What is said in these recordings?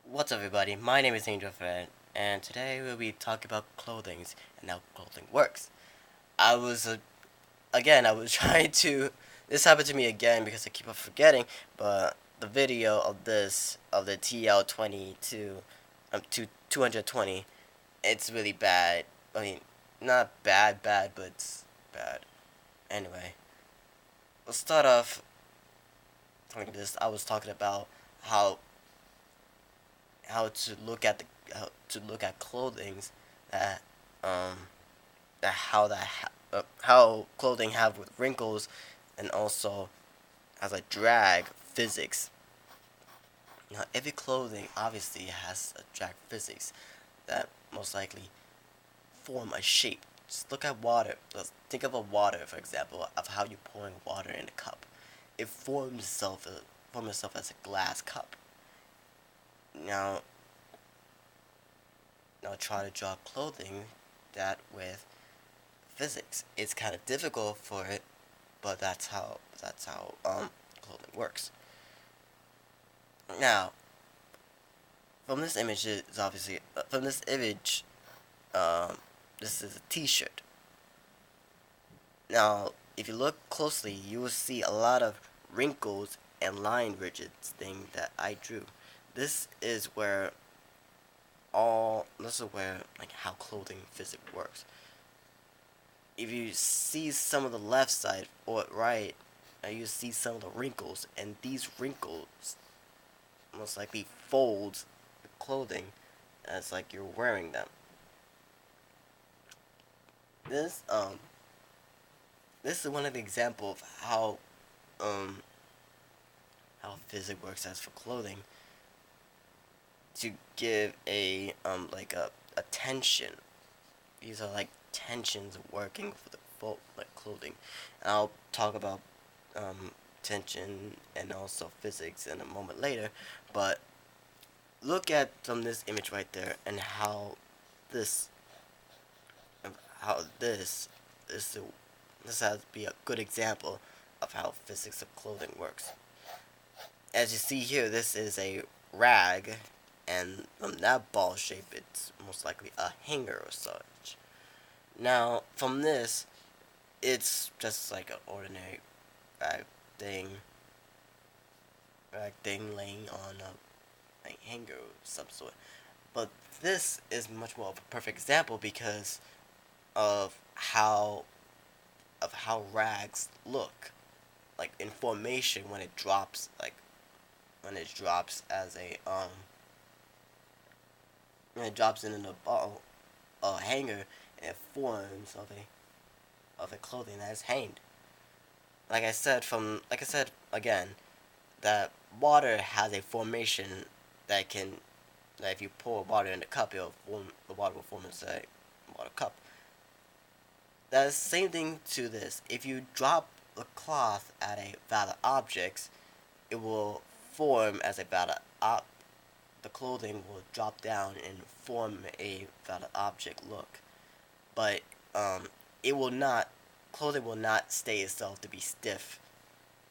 What's up, everybody? My name is Angel Fred, and today we'll be talking about clothing and how clothing works. I was, again, I was trying to. This happened to me again because I keep on forgetting, but the video of of the TL22, to 220, it's really bad. I mean, not bad, but it's bad. Anyway, let's start off talking this. I was talking about how how to look at how to look at clothing that um how clothing have with wrinkles and also as a drag physics. Now every clothing obviously has a drag physics that most likely form a shape. Just look at water. Let's think of a water, for example, of how you're pouring water in a cup. It forms itself as a glass cup. Now now try to draw clothing that with physics. It's kind of difficult for it, but that's how clothing works. Now, from this image is obviously from this image, um, this is a T-shirt. Now, if you look closely, you will see a lot of wrinkles and line ridges thing that I drew. This is where this is where like how clothing physics works. If you see some of the left side or right, you see some of the wrinkles, and these wrinkles most likely folds the clothing as like you're wearing them. This this is one of the example of um how physics works as for clothing to give a like a tension. These are like tensions working for the like clothing. And I'll talk about tension and also physics in a moment later, but look at from this image right there and this how this this has to be a good example of how physics of clothing works. As you see here, this is a rag, and from that ball shape, it's most likely a hanger or such. Now, from this, it's just like an ordinary rag thing, laying on a hanger of some sort. But this is much more of a perfect example because of how rags look like in formation when it drops, like when it drops as a when it drops in a ball a hanger, and it forms of a clothing that is hanged. Like I said again, that water has a formation that can that if you pour water in the cup, the water will form as a water cup. That is the same thing to this. If you drop a cloth at a valid object, it will form as a valid the clothing will drop down and form a valid object look. But it will not clothing will not stay itself to be stiff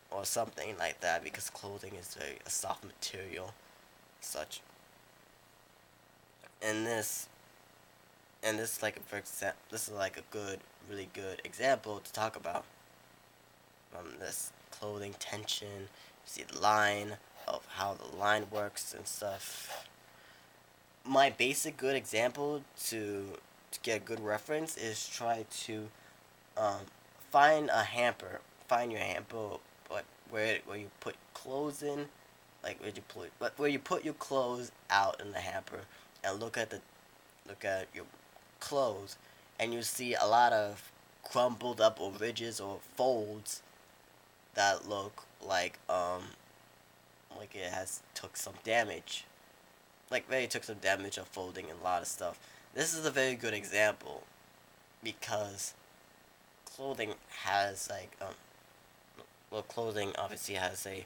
or something like that because clothing is a soft material such. And this like for example, this is like a really good example to talk about from this clothing tension. You see the line of how the line works and stuff. My basic good example to get a good reference is try to um, find a hamper. Find your hamper, but where you put clothes in, like where you put your clothes out in the hamper, and look at your clothes, and you see a lot of crumpled up or ridges or folds that look like it has took some damage, like really took some damage of folding and a lot of stuff. This is a very good example because clothing has clothing obviously has a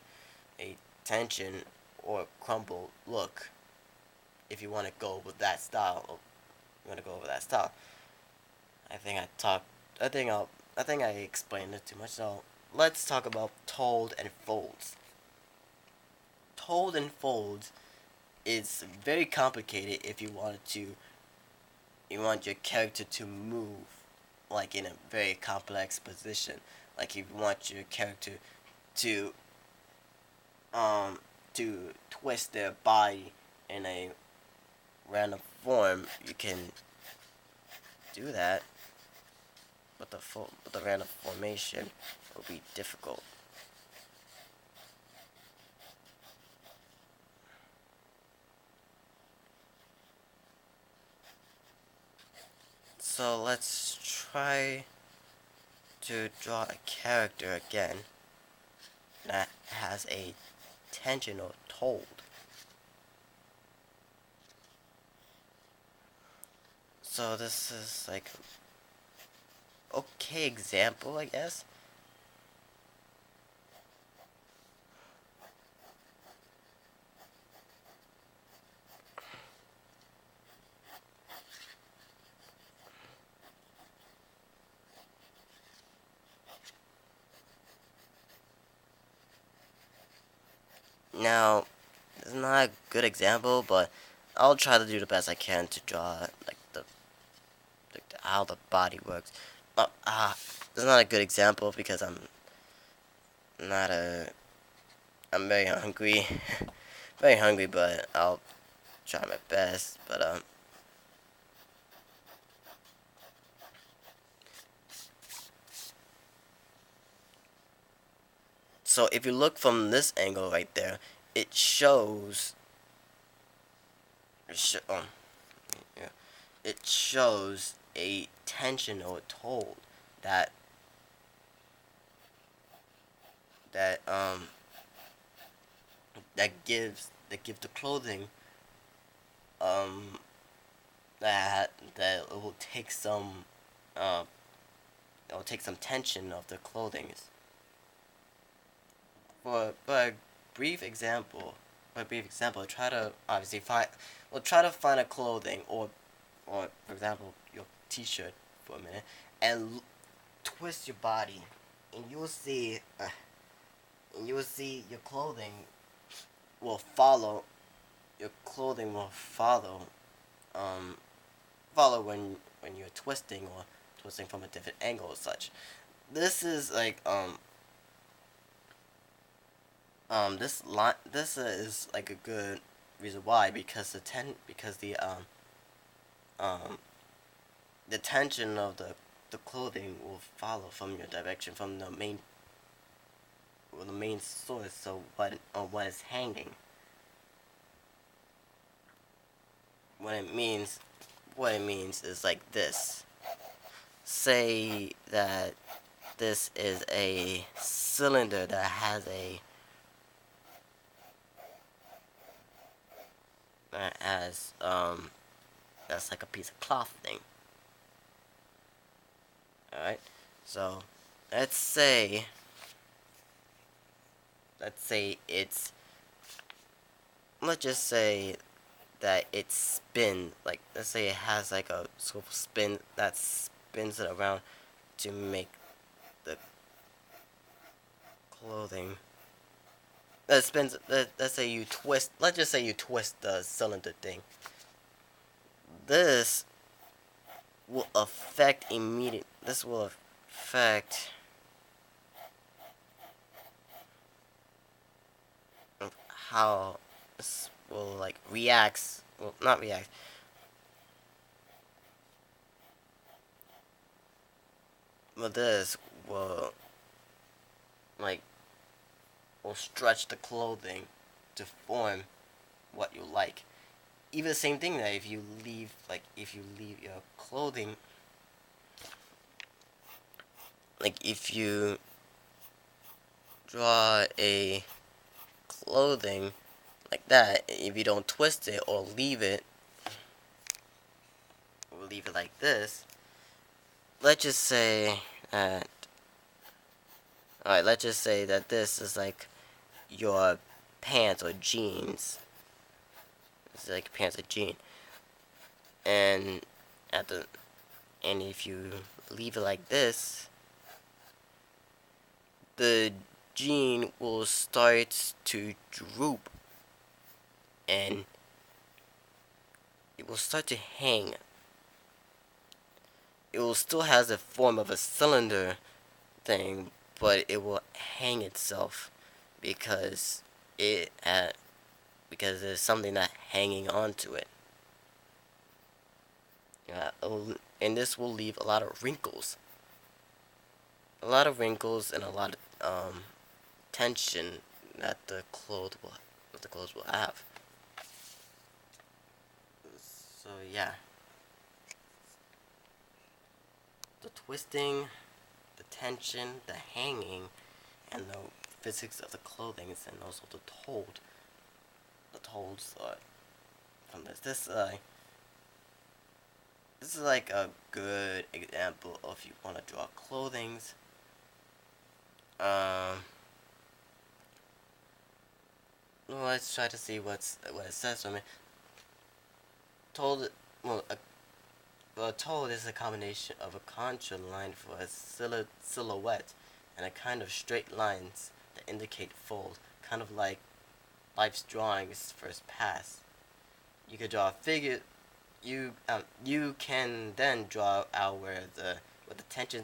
tension or crumble look. If you want to go with that style, you want to go over that style. I think I talked. I think I explained it too much. So let's talk about told and folds. Told and folds it's very complicated if you want your character to move like in a very complex position. Like if you want your character to um to twist their body in a random form, you can do that, but the random formation will be difficult. So let's try to draw a character again that has a tension or told. So this is like okay example, I guess. Now, it's not a good example, but I'll try to do the best I can to draw like how the body works. It's not a good example because not a I'm very hungry, very hungry, but I'll try my best. But so if you look from this angle right there, it shows. Yeah, it shows a tension or told that that that gives the clothing um that it will take some uh it will take some tension of the clothing. For a brief example, try to obviously try to find a clothing or for example your T-shirt for a minute and twist your body, and you will see your clothing will follow. Your clothing will um follow when you're twisting or twisting from a different angle or such. This is like this is like a good reason why, because um the tension of the clothing will follow from your direction from the main source. So what is hanging, what it means is like this. Say that this is a cylinder that has a as that's like a piece of cloth thing. All right. So let's say it's let's just say that it spins, like let's say it has like a sort of spin that spins it around to make the clothing. That spins. Let's say you twist. Let's just say you twist the cylinder thing. This will affect immediate. This will affect how this will like reacts. Well, not react. But this will like will stretch the clothing to form what you like. Even the same thing that if you leave your clothing, like if you draw a clothing like that, if you don't twist it or leave it like this, let's just say that alright, let's just say that this is like your pants or jeans. This is like pants or jean. And at the and if you leave it like this, the jean will start to droop, and will start to hang. It will still has the form of a cylinder thing, but it will hang itself because it because there's something that hanging onto it. And this will leave a lot of wrinkles. A lot of wrinkles and a lot of tension that the clothes will have. So yeah, the twisting, the tension, the hanging, and the physics of the clothing, and also the tolls from this. This is like a good example of you want to draw clothings. Um, let's try to see what it says for me. Told, well, told is a combination of a contour line for a silhouette and a kind of straight lines that indicate fold, kind of like life's drawing's first pass. You could draw a figure. You can then draw out where the tension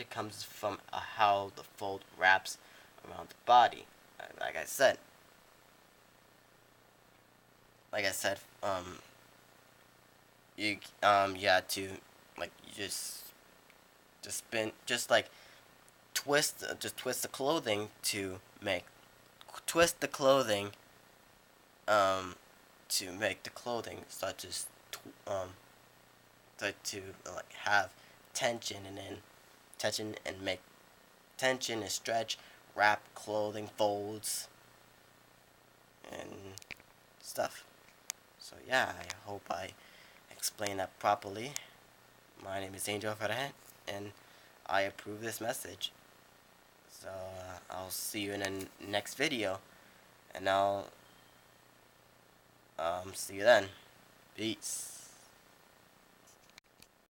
comes from, how the fold wraps around the body. Like I said, like I said, you had to, like, you just spin, just like twist the clothing to make twist the clothing to make the clothing start to start to like have tension, and then tension and make tension and stretch, wrap clothing folds and stuff. So yeah, I hope I explained that properly. My name is Angel Farhan, and I approve this message. So I'll see you in the next video, and I'll see you then. Peace.